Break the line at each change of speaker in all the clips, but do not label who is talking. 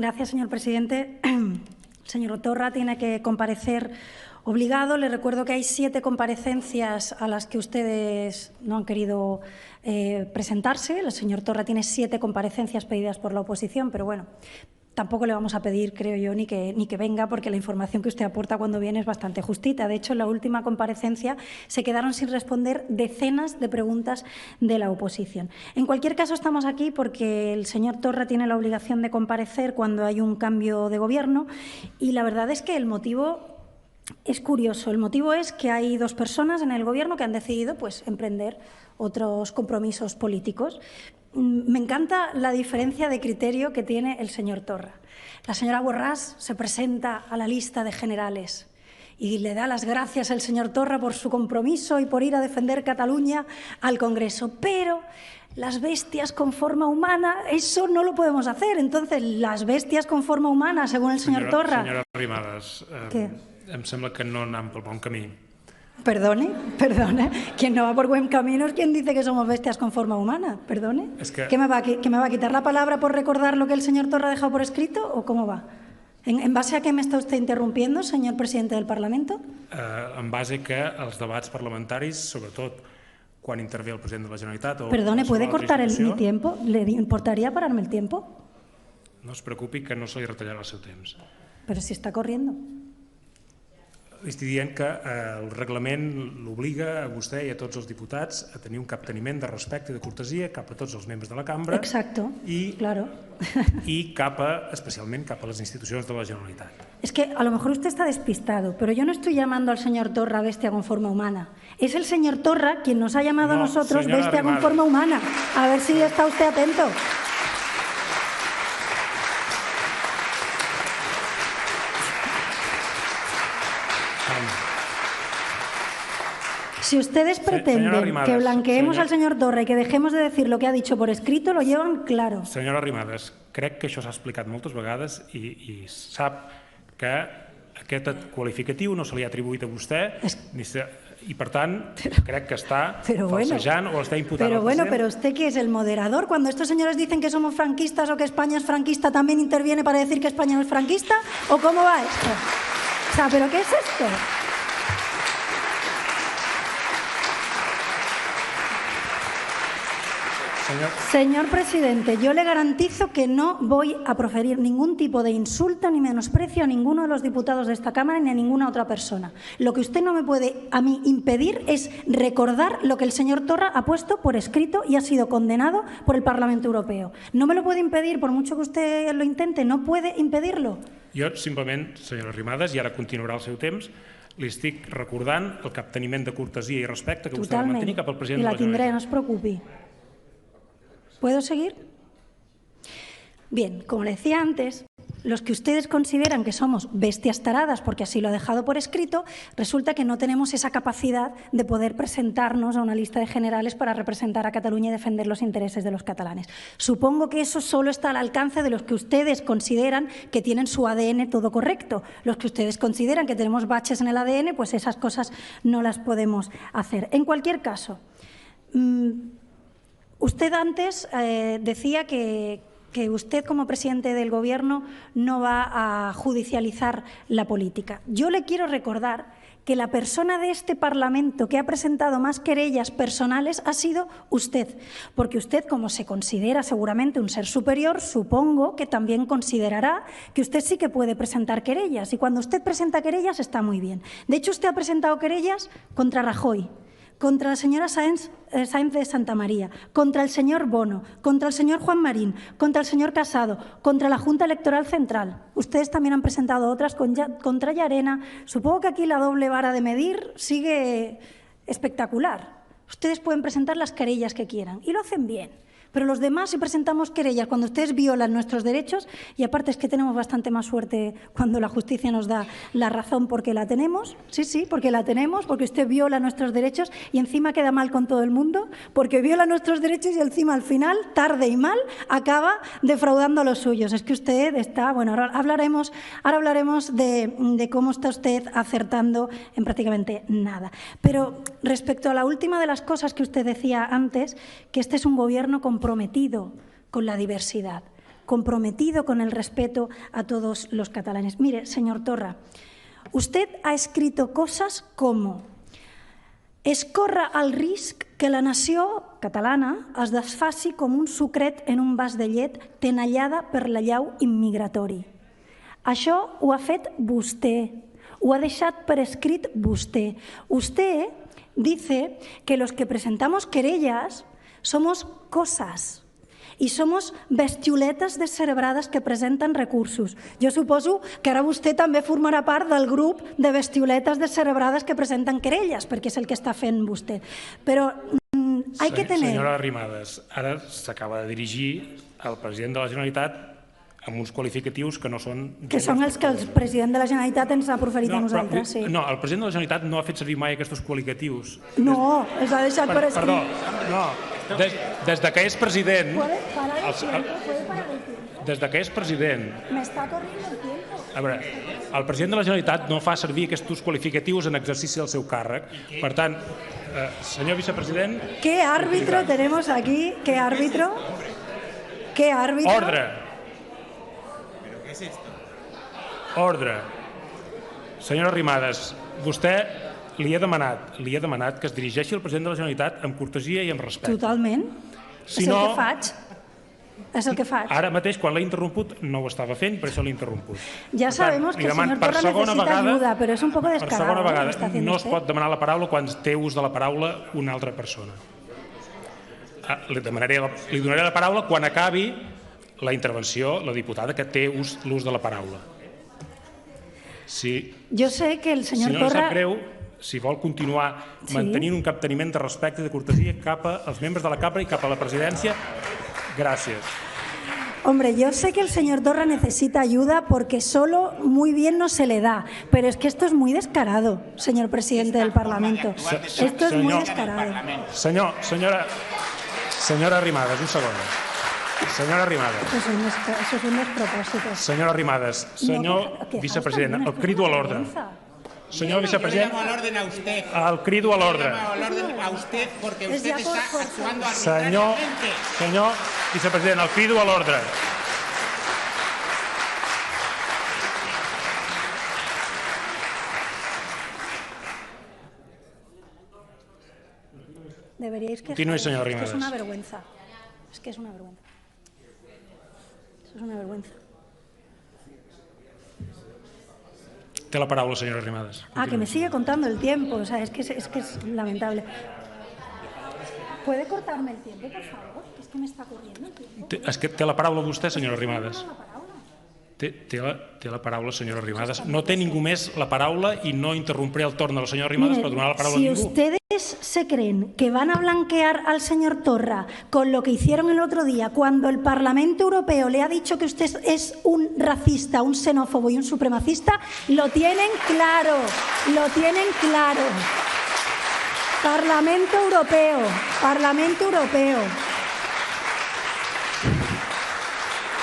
Gracias, señor presidente. El señor Torra tiene que comparecer obligado. Le recuerdo que hay 7 comparecencias a las que ustedes no han querido presentarse. El señor Torra tiene 7 comparecencias pedidas por la oposición, pero bueno, tampoco le vamos a pedir, creo yo, ni que venga, porque la información que usted aporta cuando viene es bastante justita. De hecho, en la última comparecencia se quedaron sin responder decenas de preguntas de la oposición. En cualquier caso, estamos aquí porque el señor Torra tiene la obligación de comparecer cuando hay un cambio de gobierno y la verdad es que el motivo es curioso. El motivo es que hay 2 personas en el Gobierno que han decidido emprender otros compromisos políticos. Me encanta la diferencia de criterio que tiene el señor Torra. La señora Borràs se presenta a la lista de generales y le da las gracias al señor Torra por su compromiso y por ir a defender Cataluña al Congreso. Pero las bestias con forma humana, eso no lo podemos hacer. Entonces, las bestias con forma humana, según el señor Torra...
Senyora Arrimadas, em sembla que no anem pel bon camí.
Perdone. ¿Quién no va por buen camino es quien dice que somos bestias con forma humana. Perdone. ¿Qué me va a quitar la palabra por recordar lo que el señor Torra ha dejado por escrito o cómo va? ¿En base a qué me está usted interrumpiendo, señor presidente del Parlamento?
En base que els debats parlamentaris, sobretot quan intervé el president de la Generalitat...
Perdone, ¿puede cortar mi tiempo? ¿Le importaría pararme el tiempo?
No es preocupi que no se li retallarà el seu temps.
Pero si está corriendo.
Li estic dient que el reglament l'obliga a vostè i a tots els diputats a tenir un capteniment de respecte i de cortesia cap a tots els membres de la cambra.
Exacto, claro.
I especialment cap a les institucions de la Generalitat.
Es que a lo mejor usted está despistado, pero yo no estoy llamando al señor Torra bestia con forma humana. Es el señor Torra quien nos ha llamado a nosotros bestia con forma humana. A ver si está usted atento. Si ustedes pretenden que blanqueemos al señor Torra y que dejemos de decir lo que ha dicho por escrito, lo llevan claro.
Senyora Arrimadas, crec que això s'ha explicat moltes vegades i sap que aquest qualificatiu no se li ha atribuït a vostè i, per tant, crec que està falsejant o està imputant al president.
Pero usted que es el moderador, cuando estos señores dicen que somos franquistas o que España es franquista, ¿también interviene para decir que España no es franquista? ¿O cómo va esto? O sea, ¿pero qué es esto? Señor presidente, yo le garantizo que no voy a proferir ningún tipo de insulto ni menosprecio a ninguno de los diputados de esta Cámara ni a ninguna otra persona. Lo que usted no me puede a mí impedir es recordar lo que el señor Torra ha puesto por escrito y ha sido condenado por el Parlamento Europeo. No me lo puede impedir, por mucho que usted lo intente, no puede impedirlo.
Jo simplement, senyora Arrimadas, i ara continuarà el seu temps, li estic recordant el capteniment de cortesia i respecte que vostè va mantenir cap al president de la Generalitat.
I la tindré, no es preocupi. ¿Puedo seguir? Bien, como le decía antes, los que ustedes consideran que somos bestias taradas, porque así lo ha dejado por escrito, resulta que no tenemos esa capacidad de poder presentarnos a una lista de generales para representar a Cataluña y defender los intereses de los catalanes. Supongo que eso solo está al alcance de los que ustedes consideran que tienen su ADN todo correcto. Los que ustedes consideran que tenemos baches en el ADN, pues esas cosas no las podemos hacer. En cualquier caso, usted antes decía que usted como presidente del Gobierno no va a judicializar la política. Yo le quiero recordar que la persona de este Parlamento que ha presentado más querellas personales ha sido usted, porque usted, como se considera seguramente un ser superior, supongo que también considerará que usted sí que puede presentar querellas, y cuando usted presenta querellas está muy bien. De hecho, usted ha presentado querellas contra Rajoy, contra la señora Sáenz de Santamaría, contra el señor Bono, contra el señor Juan Marín, contra el señor Casado, contra la Junta Electoral Central. Ustedes también han presentado otras contra Llarena. Supongo que aquí la doble vara de medir sigue espectacular. Ustedes pueden presentar las querellas que quieran y lo hacen bien. Pero los demás, si presentamos querellas cuando ustedes violan nuestros derechos, y aparte es que tenemos bastante más suerte cuando la justicia nos da la razón porque la tenemos, sí, porque la tenemos, porque usted viola nuestros derechos y encima queda mal con todo el mundo, porque viola nuestros derechos y encima al final, tarde y mal, acaba defraudando a los suyos. Es que usted está, bueno, ahora hablaremos de cómo está usted acertando en prácticamente nada. Pero respecto a la última de las cosas que usted decía antes, que este es un gobierno comprometido con la diversidad, comprometido con el respeto a todos los catalanes. Mire, señor Torra, usted ha escrito cosas como: es corre el risc que la nació catalana es desfaci com un sucret en un vas de llet tenallada per l'allau immigratori. Això ho ha fet vostè, ho ha deixat per escrit vostè. Usted dice que los que presentamos querellas somos cosas i somos bestioletes descerebrades que presenten recursos. Jo suposo que ara vostè també formarà part del grup de bestioletes descerebrades que presenten querelles, perquè és el que està fent vostè. Però hay que tener...
Senyora Arrimadas, ara s'acaba de dirigir al president de la Generalitat amb uns qualificatius que no són...
Que són els que el president de la Generalitat ens ha proferit a nosaltres, sí.
No, el president de la Generalitat no ha fet servir mai aquests qualificatius.
No, els ha deixat per escrit.
Perdó, no. Des que és president... Des que és president...
M'està corrent el tiempo.
A veure, el president de la Generalitat no fa servir aquests qualificatius en exercici del seu càrrec. Per tant, senyor vicepresident...
¿Qué árbitro tenemos aquí? ¿Qué árbitro? ¿Qué árbitro?
Ordre. Ordre. Senyora Arrimadas, vostè li he demanat que es dirigeixi al president de la Generalitat amb cortesia i amb respecte.
Totalment.
Si
és el
no,
que faig. És el que faig.
Ara mateix, quan l'he interromput, no ho estava fent, per això l'he interromput.
Ja sabemos que el señor Torra necesita ayuda, pero es un poco descarado.
Per segona vegada, no es pot demanar la paraula quan té ús de la paraula una altra persona. Li donaré la paraula quan acabi la intervenció, la diputada que té l'ús de la paraula.
Jo sé que el senyor Torra...
Si no li sap greu, si vol continuar mantenint un capteniment de respecte i de cortesia cap als membres de la cambra i cap a la presidència, gràcies.
Hombre, yo sé que el señor Torra necesita ayuda porque solo muy bien no se le da, pero es que esto es muy descarado, señor presidente del Parlamento. Esto es muy descarado.
Senyora Arrimadas, un segon. Senyora Arrimadas.
Eso es un despropòsit.
Senyora Arrimadas, senyor vicepresident, el crido a l'ordre. Señor vicepresident, el crido a l'ordre.
A usted porque usted está actuando arbitrariamente.
Senyor vicepresident, el crido a l'ordre. Continúe, señor Arrimadas.
Es que es una vergüenza. Es que es una vergüenza. Eso es una vergüenza.
Té la paraula, senyora Arrimadas.
Que me sigue contando el tiempo. O sea, es que es lamentable. ¿Puede cortarme el tiempo, por favor? Es que me está corriendo el tiempo.
És que té la paraula vostè, senyora Arrimadas. Té la paraula, senyora Arrimadas. No té ningú més la paraula i no interrompré el torn de la senyora Arrimadas per donar la paraula a ningú.
Si ustedes se creen que van a blanquear al señor Torra con lo que hicieron el otro día, cuando el Parlamento Europeo le ha dicho que usted es un racista, un xenófobo y un supremacista, lo tienen claro, lo tienen claro. Parlamento Europeo, Parlamento Europeo.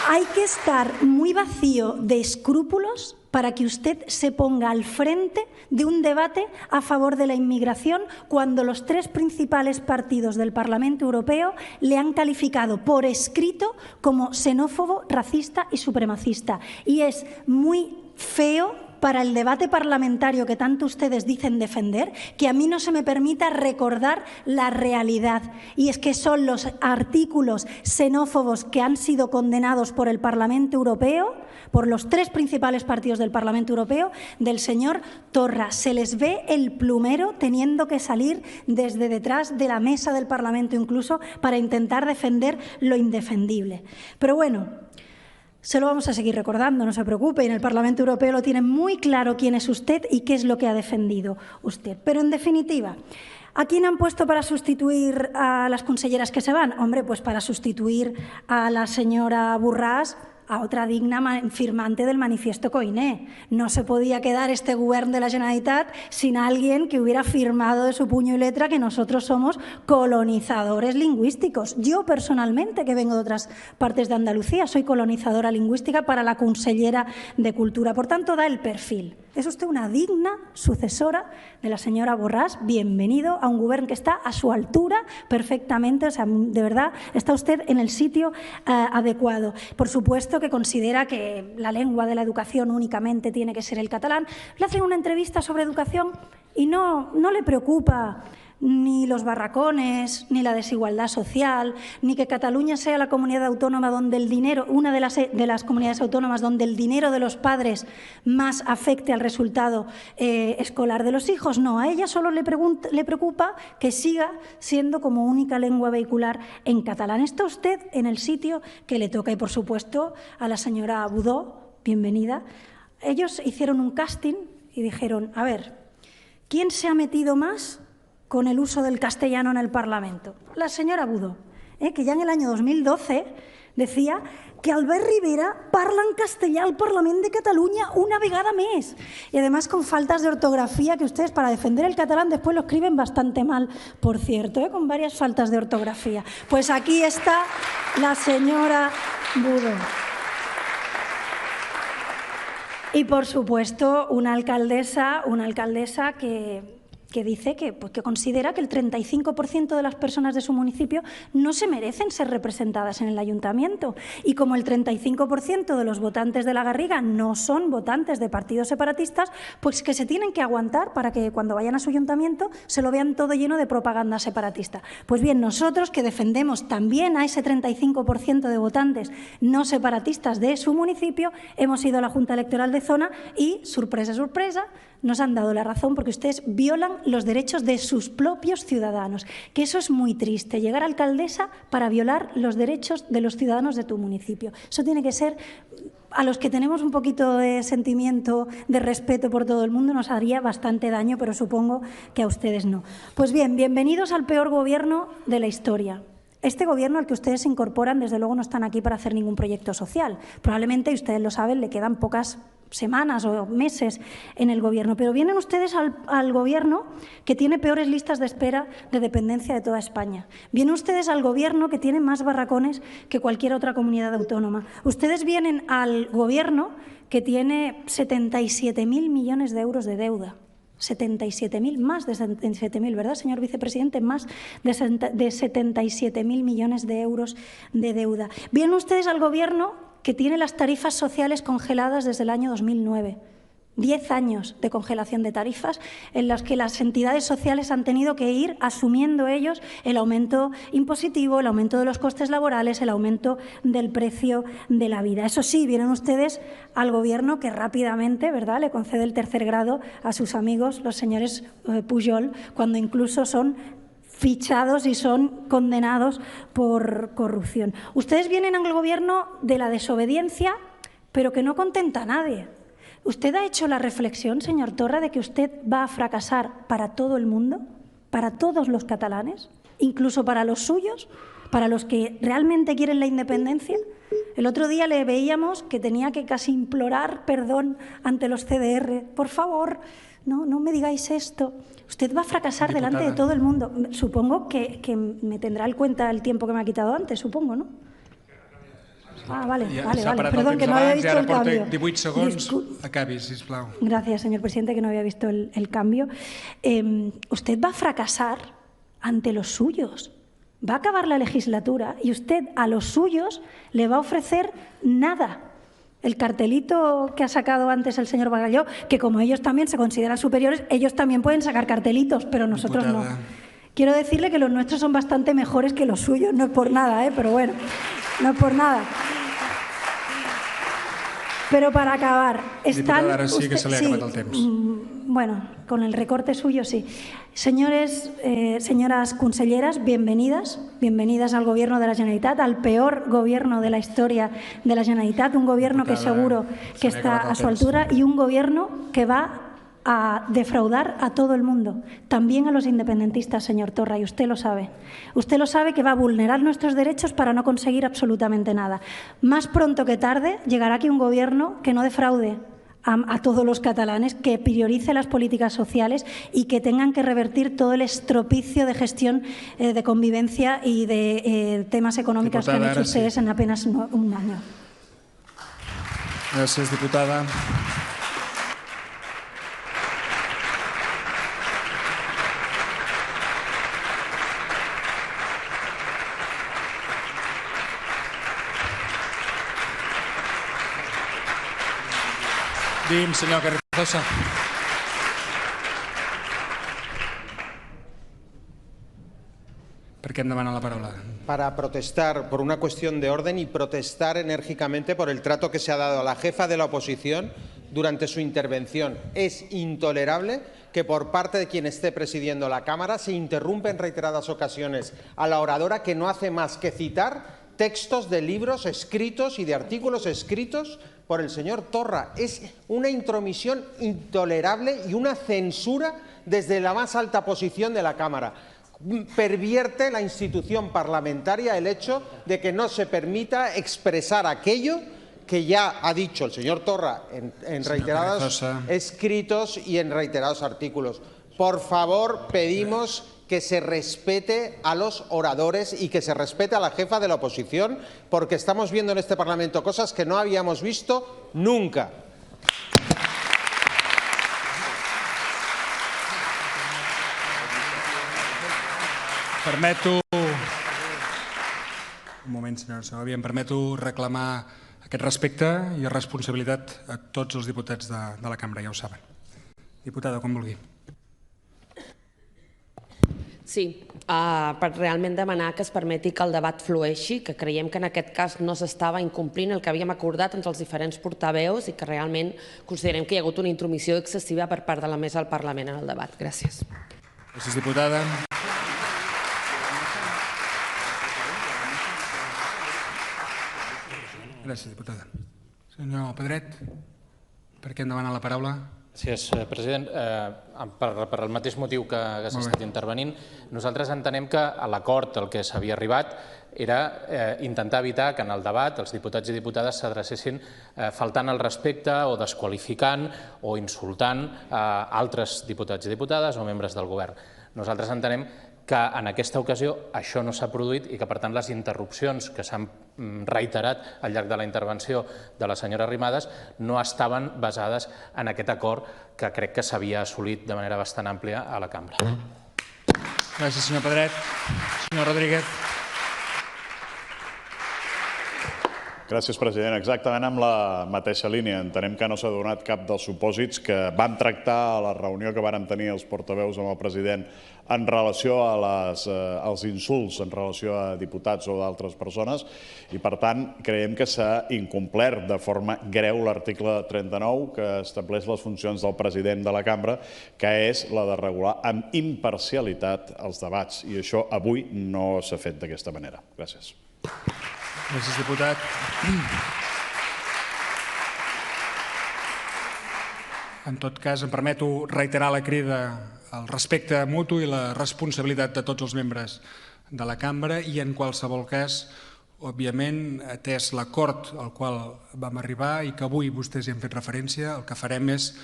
Hay que estar muy vacío de escrúpulos para que usted se ponga al frente de un debate a favor de la inmigración cuando los tres principales partidos del Parlamento Europeo le han calificado por escrito como xenófobo, racista y supremacista. Y es muy feo para el debate parlamentario que tanto ustedes dicen defender, que a mí no se me permita recordar la realidad. Y es que son los artículos xenófobos que han sido condenados por el Parlamento Europeo, por los tres principales partidos del Parlamento Europeo, del señor Torra. Se les ve el plumero teniendo que salir desde detrás de la mesa del Parlamento incluso para intentar defender lo indefendible. Pero bueno, se lo vamos a seguir recordando, no se preocupe. En el Parlamento Europeo lo tiene muy claro quién es usted y qué es lo que ha defendido usted. Pero en definitiva, ¿a quién han puesto para sustituir a las conselleras que se van? Hombre, pues para sustituir a la señora Borràs, a otra digna firmante del manifiesto Koiné. No se podía quedar este gobierno de la Generalitat sin alguien que hubiera firmado de su puño y letra que nosotros somos colonizadores lingüísticos. Yo personalmente, que vengo de otras partes de Andalucía, soy colonizadora lingüística para la consellera de Cultura. Por tanto, da el perfil. És usted una digna sucesora de la señora Borràs. Bienvenido a un gobierno que está a su altura perfectamente. O sea, de verdad, está usted en el sitio adecuado. Por supuesto que considera que la lengua de la educación únicamente tiene que ser el catalán. Le hacen una entrevista sobre educación y no le preocupa ni los barracones, ni la desigualdad social, ni que Cataluña sea la comunidad autónoma donde el dinero, una de las comunidades autónomas donde el dinero de los padres más afecte al resultado escolar de los hijos. No, a ella solo le preocupa que siga siendo como única lengua vehicular en catalán. Está usted en el sitio que le toca y, por supuesto, a la señora Budó, bienvenida. Ellos hicieron un casting y dijeron, a ver, ¿quién se ha metido más con el uso del castellano en el Parlamento? La señora Budó, que ya en el año 2012 decía que Albert Rivera parla en castellà al Parlament de Cataluña una vegada més. Y además con faltas de ortografía que ustedes para defender el catalán después lo escriben bastante mal, por cierto, con varias faltas de ortografía. Pues aquí está la señora Budó. Y por supuesto una alcaldesa que dice que considera que el 35% de las personas de su municipio no se merecen ser representadas en el ayuntamiento. Y como el 35% de los votantes de la Garriga no son votantes de partidos separatistas, pues que se tienen que aguantar para que cuando vayan a su ayuntamiento se lo vean todo lleno de propaganda separatista. Pues bien, nosotros que defendemos también a ese 35% de votantes no separatistas de su municipio, hemos ido a la Junta Electoral de Zona y, sorpresa, sorpresa, nos han dado la razón porque ustedes violan los derechos de sus propios ciudadanos, que eso es muy triste, llegar a alcaldesa para violar los derechos de los ciudadanos de tu municipio. Eso tiene que ser, a los que tenemos un poquito de sentimiento, de respeto por todo el mundo, nos haría bastante daño, pero supongo que a ustedes no. Pues bien, bienvenidos al peor gobierno de la historia. Este gobierno al que ustedes se incorporan, desde luego, no están aquí para hacer ningún proyecto social. Probablemente, y ustedes lo saben, le quedan pocas semanas o meses en el gobierno, pero vienen ustedes al gobierno que tiene peores listas de espera de dependencia de toda España. Vienen ustedes al gobierno que tiene más barracones que cualquier otra comunidad autónoma. Ustedes vienen al gobierno que tiene 77.000 millones de euros de deuda. 77.000, más de 77.000, ¿verdad, señor vicepresidente? Más de 77.000 millones de euros de deuda. Vienen ustedes al gobierno que tiene las tarifas sociales congeladas desde el año 2009. 10 años de congelación de tarifas en las que las entidades sociales han tenido que ir asumiendo ellos el aumento impositivo, el aumento de los costes laborales, el aumento del precio de la vida. Eso sí, vienen ustedes al gobierno que rápidamente, ¿verdad?, le concede el tercer grado a sus amigos, los señores Pujol, cuando incluso son fichados y son condenados por corrupción. Ustedes vienen al gobierno de la desobediencia, pero que no contenta a nadie. ¿Usted ha hecho la reflexión, señor Torra, de que usted va a fracasar para todo el mundo, para todos los catalanes, incluso para los suyos, para los que realmente quieren la independencia? El otro día le veíamos que tenía que casi implorar perdón ante los CDR. Por favor, no me digáis esto. Usted va a fracasar delante de todo el mundo. Supongo que me tendrá en cuenta el tiempo que me ha quitado antes, supongo, ¿no? Ah, vale. Perdón, que no había visto el cambio.
18 segons, acabi, sisplau.
Gracias, señor presidente, que no había visto el cambio. Usted va a fracasar ante los suyos. Va a acabar la legislatura y usted a los suyos le va a ofrecer nada. El cartelito que ha sacado antes el señor Bagalló, que como ellos también se consideran superiores, ellos también pueden sacar cartelitos, pero nosotros no. Quiero decirle que los nuestros son bastante mejores que los suyos, no es por nada, pero bueno, no es por nada. Pero para acabar, están...
Diputada, ara sí que se li ha acabat el temps.
Bueno, con el recorte suyo sí. Señores, señoras conselleras, bienvenidas al Gobierno de la Generalitat, al peor gobierno de la historia de la Generalitat, un gobierno que seguro que está a su altura y un gobierno que va a defraudar a todo el mundo, también a los independentistas, señor Torra, y usted lo sabe. Usted lo sabe, que va a vulnerar nuestros derechos para no conseguir absolutamente nada. Más pronto que tarde llegará aquí un gobierno que no defraude a todos los catalanes, que priorice las políticas sociales y que tengan que revertir todo el estropicio de gestión de convivencia y de temas económicos que han hecho ustedes en apenas un año.
Gràcies, diputada. Dim, senyor Carrizosa. ¿Por qué me demana la palabra?
Para protestar por una cuestión de orden y protestar enérgicamente por el trato que se ha dado a la jefa de la oposición durante su intervención. Es intolerable que por parte de quien esté presidiendo la Cámara se interrumpa en reiteradas ocasiones a la oradora, que no hace más que citar textos de libros escritos y de artículos escritos por el señor Torra. Es una intromisión intolerable y una censura desde la más alta posición de la Cámara. Pervierte la institución parlamentaria el hecho de que no se permita expresar aquello que ya ha dicho el señor Torra en reiterados escritos y en reiterados artículos. Por favor, pedimos que se respete a los oradores y que se respete a la jefa de la oposición, porque estamos viendo en este Parlamento cosas que no habíamos visto nunca.
Permeto... Un moment, senyora Segovia. Em permeto reclamar aquest respecte i responsabilitat a tots els diputats de la cambra, ja ho saben. Diputada, com vulgui.
Sí, per realment demanar que es permeti que el debat flueixi, que creiem que en aquest cas no s'estava incomplint el que havíem acordat entre els diferents portaveus i que realment considerem que hi ha hagut una intromissió excessiva per part de la mesa del Parlament en el debat. Gràcies.
Gràcies, diputada. Gràcies, diputada. Senyor Pedret, per què em demana la paraula?
Gràcies, president. Per el mateix motiu que s'ha estat intervenint, nosaltres entenem que l'acord al que s'havia arribat era intentar evitar que en el debat els diputats i diputades s'adrecessin faltant al respecte o desqualificant o insultant altres diputats i diputades o membres del govern. Nosaltres entenem que en aquesta ocasió això no s'ha produït i que, per tant, les interrupcions que s'han reiterat al llarg de la intervenció de la senyora Arrimadas no estaven basades en aquest acord que crec que s'havia assolit de manera bastant àmplia a la cambra.
Gràcies, senyor Pedret. Senyor Rodríguez.
Gràcies, president. Exactament amb la mateixa línia. Entenem que no s'ha donat cap dels supòsits que vam tractar a la reunió que varen tenir els portaveus amb el president en relació als insults en relació a diputats o d'altres persones i, per tant, creiem que s'ha incomplert de forma greu l'article 39 que estableix les funcions del president de la cambra, que és la de regular amb imparcialitat els debats. I això avui no s'ha fet d'aquesta manera. Gràcies.
Gràcies, diputat. En tot cas, em permeto reiterar la crida al respecte mutu i la responsabilitat de tots els membres de la cambra i, en qualsevol cas, òbviament, atès l'acord al qual vam arribar i que avui vostès hi han fet referència, el que farem és,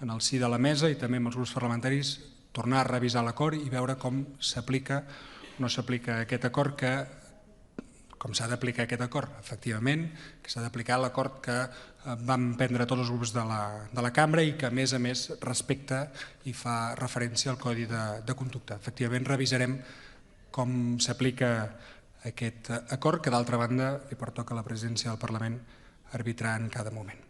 en el si de la mesa i també amb els grups parlamentaris, tornar a revisar l'acord i veure com s'aplica o no s'aplica aquest acord com s'ha d'aplicar aquest acord, efectivament, que s'ha d'aplicar l'acord que vam prendre tots els grups de la cambra i que, a més, respecta i fa referència al Codi de Conducta. Efectivament, revisarem com s'aplica aquest acord, que, d'altra banda, li pertoca a la presidència del Parlament arbitrar en cada moment.